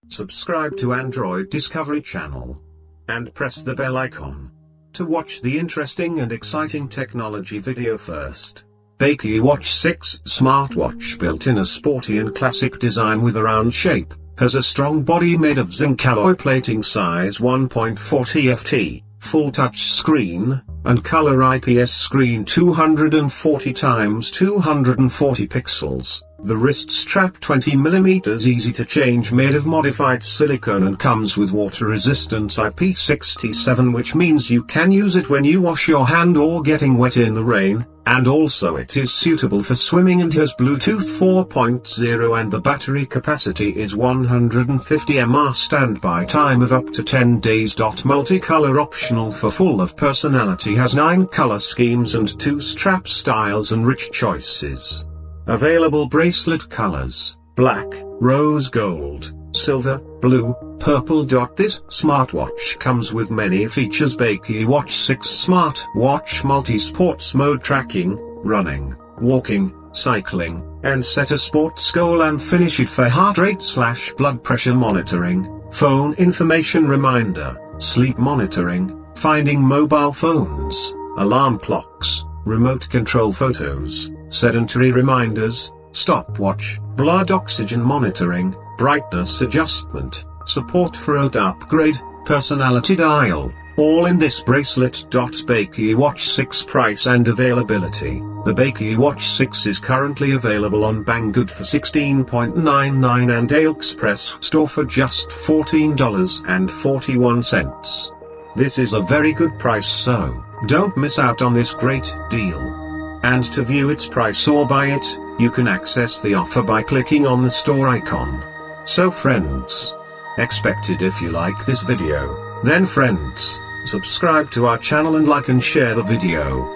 subscribe to Android Discovery channel, and press the bell icon to watch the interesting and exciting technology video first. Bakeey Watch 6 smartwatch, built in a sporty and classic design with a round shape, has a strong body made of zinc alloy plating, size 1.4 TFT, full touch screen, and color IPS screen 240 x 240 pixels. The wrist strap 20mm, easy to change, made of modified silicone and comes with water resistance IP67, which means you can use it when you wash your hand or getting wet in the rain, and also it is suitable for swimming and has Bluetooth 4.0 and the battery capacity is 150 mAh, standby time of up to 10 days. Multicolor optional for full of personality, has 9 color schemes and 2 strap styles and rich choices. Available bracelet colors: black, rose gold, silver, blue, purple. This smartwatch comes with many features. Bakeey Watch 6 smartwatch: multi-sports mode, tracking, running, walking, cycling, and set a sports goal and finish it for heart rate/blood pressure monitoring, phone information reminder, sleep monitoring, finding mobile phones, alarm clocks, remote control photos, sedentary reminders, stopwatch, blood oxygen monitoring, brightness adjustment, support for OTA upgrade, personality dial, all in this bracelet. Bakeey Watch 6 price and availability: the Bakeey Watch 6 is currently available on Banggood for $16.99 and AliExpress store for just $14.41. This is a very good price, so don't miss out on this great deal. And to view its price or buy it, you can access the offer by clicking on the store icon. So friends, expected if you like this video, then friends, subscribe to our channel and like and share the video.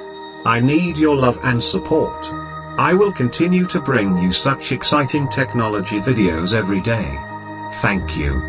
I need your love and support. I will continue to bring you such exciting technology videos every day. Thank you.